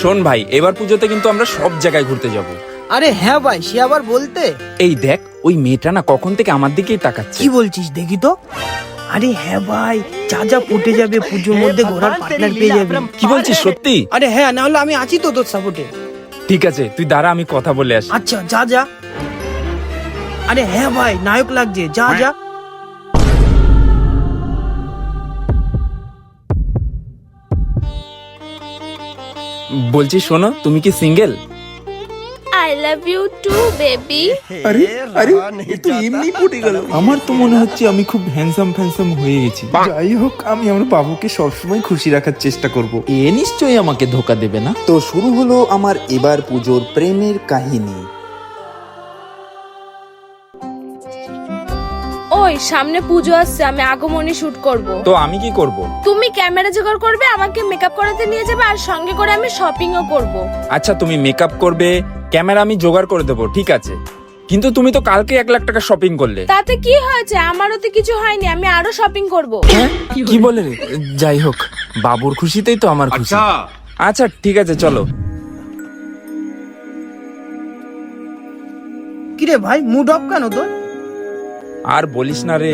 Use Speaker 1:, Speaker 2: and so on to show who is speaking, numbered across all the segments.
Speaker 1: শোন ভাই, এবার পুজোতে কিন্তু আমরা সব জায়গায় ঘুরতে যাব।
Speaker 2: আরে হ্যাঁ ভাই, সে আবার বলতে।
Speaker 1: এই দেখ, ওই মেয়েটা না কখন থেকে আমার দিকেই তাকাচ্ছে।
Speaker 2: কি বলছিস দেখি তো। আরে হ্যাঁ ভাই, যা যা ফুটে যাবে পুজোর মধ্যে ঘোরার পার্টনার পেয়ে যাবে।
Speaker 1: কি বলছিস সত্যি?
Speaker 2: আরে হ্যাঁ, না হলে আমি আছি তো তোর সাপোর্টে।
Speaker 1: ঠিক আছে, তুই দাঁড়া, আমি কথা বলে আসি।
Speaker 2: আচ্ছা যা যা। আরে হ্যাঁ ভাই, নায়ক লাগছে, যা যা।
Speaker 1: বলছি শোনো, তুমি কি single?
Speaker 3: I love you too, baby.
Speaker 4: আরে আরে এ তো এমনি পড়ে গেল। আমার তো মনে হচ্ছে আমি খুব হ্যান্ডসাম হয়ে গেছি। যাই হোক, আমি আমার বাবুকে সবসময় খুশি রাখার চেষ্টা করব।
Speaker 5: এ নিশ্চয়ই আমাকে ধোকা দেবে না। তো শুরু হলো আমার এবার পুজোর প্রেমের কাহিনী।
Speaker 3: ওই সামনে পুজো আসছে, আমি আগমনী শুট করব।
Speaker 1: তো আমি কি করব?
Speaker 3: তুমি ক্যামেরা জোগাড় করবে, আমাকে মেকআপ করাতে নিয়ে যাবে, আর সঙ্গে করে আমি শপিংও করব।
Speaker 1: আচ্ছা, তুমি মেকআপ করবে, ক্যামেরা আমি জোগাড় করে দেবো, ঠিক আছে। কিন্তু তুমি তো কালকে 1 লাখ টাকা শপিং করলে।
Speaker 3: তাতে কি হয়েছে? আমারও তো কিছু হয়নি, আমি আরো শপিং করব।
Speaker 1: কি বলে রে? যাই হোক, বাবুর খুশিতেই তো আমার খুশি। আচ্ছা ঠিক আছে, চলো।
Speaker 2: কিরে ভাই, মুড অফ কেন তোর?
Speaker 1: আর বলিস না রে,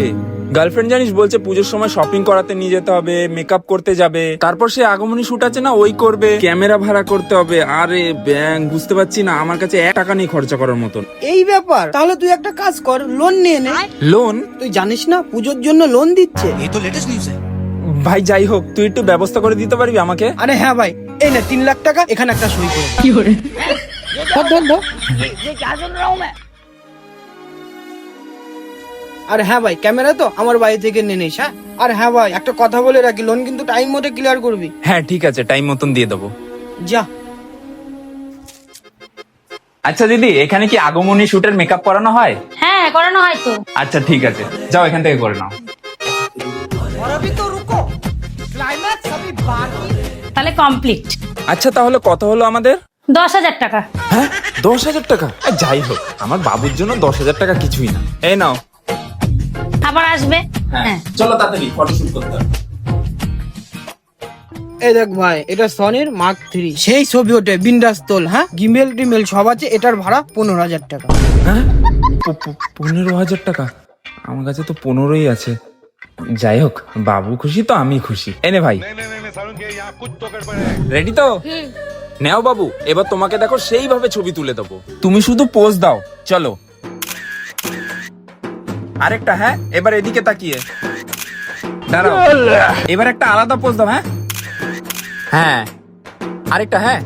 Speaker 1: গার্লফ্রেন্ড জানিস বলছে পুজোর সময় শপিং করাতে নিয়ে যেতে হবে, মেকআপ করতে যাবে, তারপর সে আগমনী শুট আছে না, ওই করবে, ক্যামেরা ভাড়া করতে হবে। আরে ব্যাং, বুঝতে পারছি না, আমার কাছে 1 টাকা নেই খরচা করার মতন।
Speaker 2: এই ব্যাপার, তাহলে তুই একটা কাজ কর, লোন নিয়ে নে।
Speaker 1: লোন?
Speaker 2: তুই জানিস না পুজোর জন্য লোন দিচ্ছে।
Speaker 1: ভাই যাই হোক, তুই একটু ব্যবস্থা করে দিতে পারবি আমাকে?
Speaker 2: আরে হ্যাঁ ভাই, এই না 3 লাখ টাকা, এখানে একটা সই করে। কি করে? ধর ধর ধর। আর হ্যাঁ ভাই, ক্যামেরা তো আমার বাড়ি থেকে নিয়ে নিস। হ্যাঁ, আর হ্যাঁ ভাই, একটা কথা বলে রাখি, লোন কিন্তু টাইম মতো ক্লিয়ার করবি।
Speaker 1: হ্যাঁ ঠিক আছে, টাইম মতন দিয়ে দেবো।
Speaker 2: যা।
Speaker 1: আচ্ছা দিদি, এখানে কি আগমনী শুটের মেকআপ করানো হয়?
Speaker 6: হ্যাঁ, করানো হয় তো।
Speaker 1: আচ্ছা ঠিক আছে, যাও এখান থেকে করে নাও।
Speaker 6: তাহলে কমপ্লিট।
Speaker 1: আচ্ছা তাহলে কত হলো আমাদের?
Speaker 6: 10,000 টাকা।
Speaker 1: হ্যাঁ, 10,000 টাকা? যাই হোক, আমার বাবুর জন্য 10,000 টাকা কিছুই না। এই নাও।
Speaker 6: আবার আসবে। হ্যাঁ,
Speaker 1: চলো তাড়াতাড়ি ফটোশুট করতে হবে।
Speaker 2: এই দেখ ভাই, এটা সনির মার্ক 3, সেই ছবি ওঠে বিন্দাস তোল। হ্যাঁ, গিমেল টিমেল সব আছে। এটার ভাড়া 15,000 টাকা।
Speaker 1: হ্যাঁ, 15,000 টাকা? আমার কাছে তো 15ই আছে। যাই হোক, বাবু খুশি তো আমি খুশি। এনে ভাই, রেডি তো? নেও বাবু, এবার তোমাকে দেখো সেইভাবে ছবি তুলে দেবো, তুমি শুধু পোজ দাও। চলো আরেকটা। হ্যাঁ, এবার এদিকে তাকিয়ে দাঁড়াও, এবার একটা আলাদা পোজ দাও। হ্যাঁ হ্যাঁ, আরেকটা। হ্যাঁ,